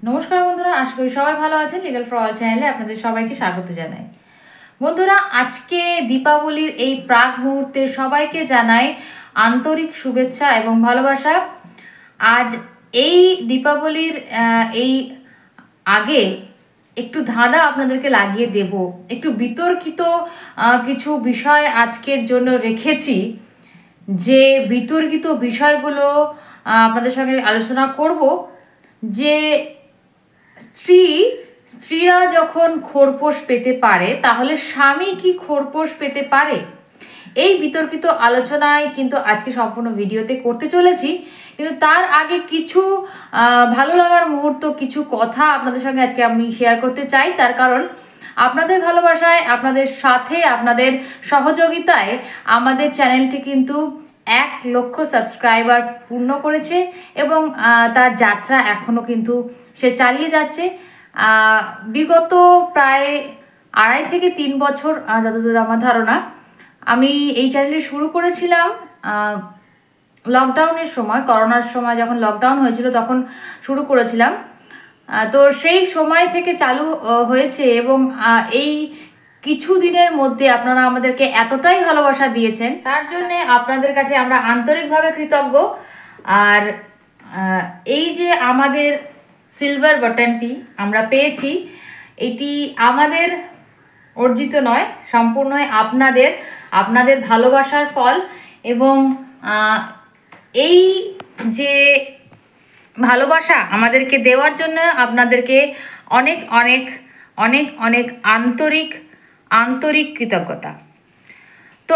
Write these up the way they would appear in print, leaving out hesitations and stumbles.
নমস্কার বন্ধুরা, আশা করি সবাই ভালো আছেন। লিগাল ফর অল চ্যানেলে আপনাদের সবাইকে স্বাগত জানাই। বন্ধুরা, আজকে দীপাবলির এই প্রাক মুহূর্তে সবাইকে জানাই আন্তরিক শুভেচ্ছা এবং ভালোবাসা। আজ এই দীপাবলির এই আগে একটু ধাঁধা আপনাদেরকে লাগিয়ে দেব। একটু বিতর্কিত কিছু বিষয় আজকের জন্য রেখেছি, যে বিতর্কিত বিষয়গুলো আপনাদের সঙ্গে আলোচনা করব। যে স্ত্রীরা যখন খোরপোশ পেতে পারে, তাহলে স্বামী কি খোরপোশ পেতে পারে? এই বিতর্কিত আলোচনায় কিন্তু আজকে সম্পূর্ণ ভিডিওতে করতে চলেছি। কিন্তু তার আগে কিছু ভালো লাগার মুহূর্ত, কিছু কথা আপনাদের সঙ্গে আজকে আমি শেয়ার করতে চাই। তার কারণ আপনাদের ভালোবাসায়, আপনাদের সাথে, আপনাদের সহযোগিতায় আমাদের চ্যানেলটি কিন্তু 1 লক্ষ সাবস্ক্রাইবার পূর্ণ করেছে এবং তার যাত্রা এখনও কিন্তু সে চালিয়ে যাচ্ছে। বিগত প্রায় 2.5 থেকে 3 বছর, যতদূর আমার ধারণা, আমি এই চ্যানেলটি শুরু করেছিলাম লকডাউনের সময়, করোনার সময় যখন লকডাউন হয়েছিল তখন শুরু করেছিলাম। তো সেই সময় থেকে চালু হয়েছে এবং এই কিছু দিনের মধ্যে আপনারা আমাদেরকে এতটাই ভালোবাসা দিয়েছেন, তার জন্যে আপনাদের কাছে আমরা আন্তরিকভাবে কৃতজ্ঞ। আর এই যে আমাদের সিলভার বাটনটি আমরা পেয়েছি, এটি আমাদের অর্জিত নয়, সম্পূর্ণই আপনাদের ভালোবাসার ফল। এবং এই যে ভালোবাসা আমাদেরকে দেওয়ার জন্য আপনাদেরকে অনেক অনেক অনেক অনেক আন্তরিক কৃতজ্ঞতা। তো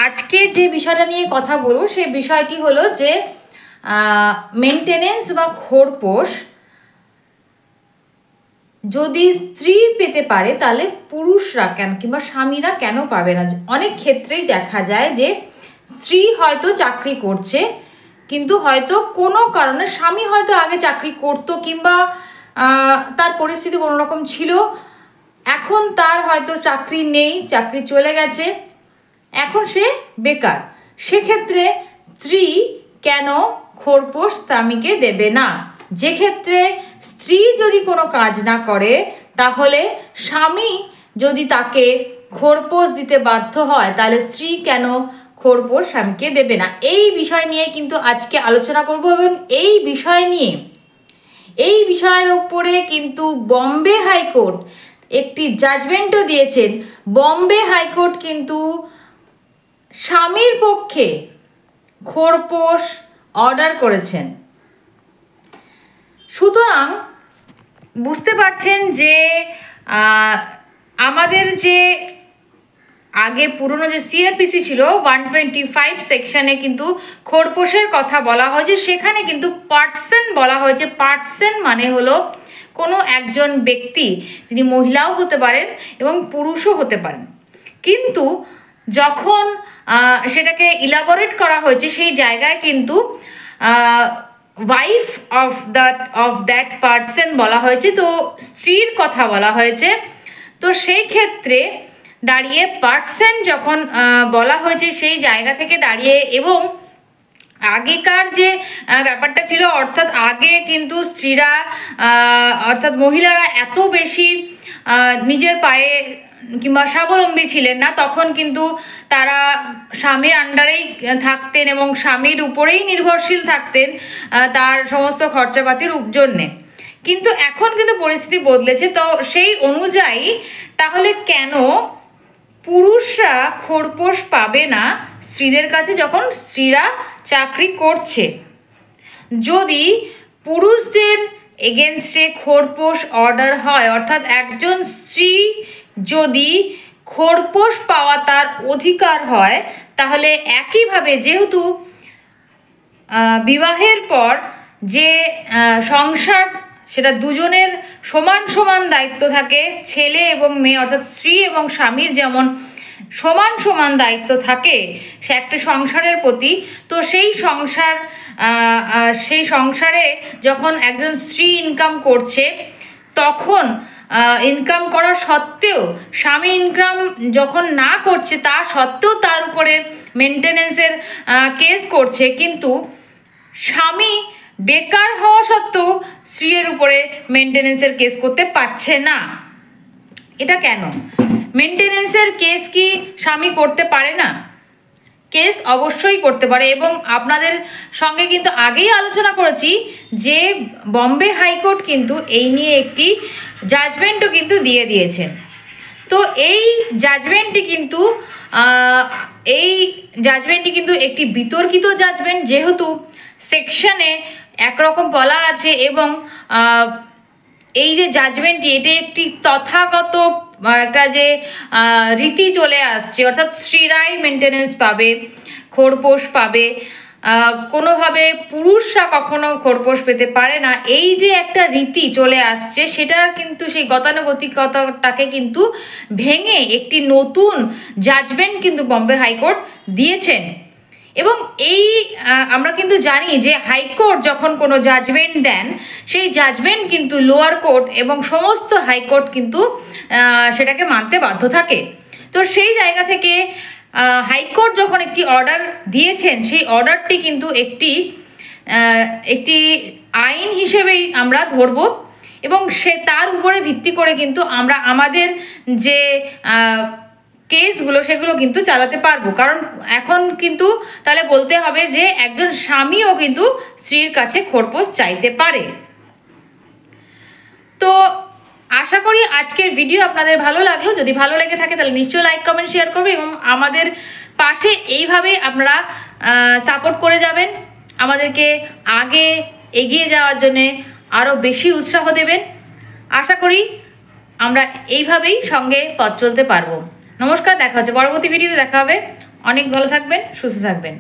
আজকে যে বিষয়টা নিয়ে কথা বলবো, সেই বিষয়টি হলো যে মেনটেনেন্স বা খোরপোশ যদি স্ত্রী পেতে পারে, তাহলে পুরুষরা কেন কিংবা স্বামীরা কেন পাবে না? অনেক ক্ষেত্রেই দেখা যায় যে স্ত্রী হয়তো চাকরি করছে, কিন্তু হয়তো কোনো কারণে স্বামী হয়তো আগে চাকরি করতো কিংবা তার পরিস্থিতি কোনো রকম ছিল, এখন তার হয়তো চাকরি নেই, চাকরি চলে গেছে, এখন সে বেকার। সেক্ষেত্রে স্ত্রী কেন খোরপোশ স্বামীকে দেবে না? যে ক্ষেত্রে স্ত্রী যদি কোনো কাজ না করে, তাহলে স্বামী যদি তাকে খোরপোশ দিতে বাধ্য হয়, তাহলে স্ত্রী কেন খোরপোশ স্বামীকে দেবে না? এই বিষয় নিয়ে কিন্তু আজকে আলোচনা করব। এবং এই বিষয়ের উপরে কিন্তু বম্বে হাইকোর্ট একটি জাজমেন্টও দিয়েছেন। বম্বে হাইকোর্ট কিন্তু স্বামীর পক্ষে খোরপোশ অর্ডার করেছেন। সুতরাং বুঝতে পারছেন যে আমাদের যে আগে পুরনো যে সিআরপিসি ছিল 125 সেকশনে কিন্তু খোরপোশের কথা বলা হয়েছে। সেখানে কিন্তু পার্সন বলা হয়েছে। পার্সন মানে হলো কোনো একজন ব্যক্তি, তিনি মহিলাও হতে পারেন এবং পুরুষও হতে পারেন। কিন্তু যখন সেটাকে ইলাবোরেট করা হয়েছে, সেই জায়গায় কিন্তু ওয়াইফ অফ দ্যাট পার্সন বলা হয়েছে, তো স্ত্রীর কথা বলা হয়েছে। তো সেই ক্ষেত্রে দাঁড়িয়ে পার্সন যখন বলা হয়েছে, সেই জায়গা থেকে দাঁড়িয়ে, এবং আগেকার যে ব্যাপারটা ছিল, অর্থাৎ আগে কিন্তু স্ত্রীরা অর্থাৎ মহিলারা এত বেশি নিজের পায়ে কিংবা স্বাবলম্বী ছিলেন না, তখন কিন্তু তারা স্বামীর আন্ডারেই থাকতেন এবং স্বামীর উপরেই নির্ভরশীল থাকতেন তার সমস্ত খরচাপাতির জন্যে। কিন্তু এখন কিন্তু পরিস্থিতি বদলেছে। তো সেই অনুযায়ী তাহলে কেন পুরুষরা খোরপোশ পাবে না স্ত্রীদের কাছে, যখন স্ত্রীরা চাকরি করছে? যদি পুরুষদের এগেনস্টে খোরপোশ অর্ডার হয়, অর্থাৎ একজন স্ত্রী যদি খোরপোশ পাওয়া তার অধিকার হয়, তাহলে একইভাবে যেহেতু বিবাহের পর যে সংসার, সেটা দুজনের সমান সমান দায়িত্ব থাকে, ছেলে এবং মেয়ে অর্থাৎ স্ত্রী এবং স্বামীর যেমন সমান সমান দায়িত্ব থাকে সে একটা সংসারের প্রতি, তো সেই সংসারে যখন একজন স্ত্রী ইনকাম করছে, তখন ইনকাম করা সত্ত্বেও স্বামী ইনকাম যখন না করছে, তা সত্ত্বেও তার উপরে মেনটেনেন্সের কেস করছে, কিন্তু স্বামী বেকার হওয়া সত্ত্বেও স্ত্রীর উপরে মেনটেনেন্সের কেস করতে পারছে না। এটা কেন? মেনটেনেন্সের কেস কি স্বামী করতে পারে না? কেস অবশ্যই করতে পারে, এবং আপনাদের সঙ্গে কিন্তু আগেই আলোচনা করেছি যে বম্বে হাইকোর্ট কিন্তু এই নিয়ে একটি জাজমেন্টও কিন্তু দিয়ে দিয়েছেন। তো এই জাজমেন্টটি কিন্তু একটি বিতর্কিত জাজমেন্ট, যেহেতু সেকশনে একরকম বলা আছে, এবং এই যে জাজমেন্টটি এটি একটি তথাগত একটা যে রীতি চলে আসছে, অর্থাৎ স্ত্রীরাই মেনটেনেন্স পাবে, খোরপোশ পাবে, কোনোভাবে পুরুষরা কখনো খোরপোশ পেতে পারে না, এই যে একটা রীতি চলে আসছে, সেটা কিন্তু সেই গতানুগতিকতাটাকে কিন্তু ভেঙে একটি নতুন জাজমেন্ট কিন্তু বম্বে হাইকোর্ট দিয়েছেন। এবং এই আমরা কিন্তু জানি যে হাইকোর্ট যখন কোনো জাজমেন্ট দেন, সেই জাজমেন্ট কিন্তু লোয়ার কোর্ট এবং সমস্ত হাইকোর্ট কিন্তু সেটাকে মানতে বাধ্য থাকে। তো সেই জায়গা থেকে হাইকোর্ট যখন একটি অর্ডার দিয়েছেন, সেই অর্ডারটি কিন্তু একটি আইন হিসেবেই আমরা ধরব, এবং তার উপরে ভিত্তি করে কিন্তু আমরা আমাদের যে কেসগুলো সেগুলো কিন্তু চালাতে পারবো। কারণ এখন কিন্তু তাহলে বলতে হবে যে একজন স্বামীও কিন্তু স্ত্রীর কাছে খোরপোশ চাইতে পারে। তো আশা করি আজকের ভিডিও আপনাদের ভালো লাগলো। যদি ভালো লেগে থাকে তাহলে নিশ্চয়ই লাইক, কমেন্ট, শেয়ার করবে, এবং আমাদের পাশে এইভাবে আপনারা সাপোর্ট করে যাবেন, আমাদেরকে আগে এগিয়ে যাওয়ার জন্যে আরও বেশি উৎসাহ দেবেন। আশা করি আমরা এইভাবেই সঙ্গে পথ চলতে পারবো। নমস্কার, দেখা হচ্ছে পরবর্তী ভিডিওতে, দেখা হবে। অনেক ভালো থাকবেন, সুস্থ থাকবেন।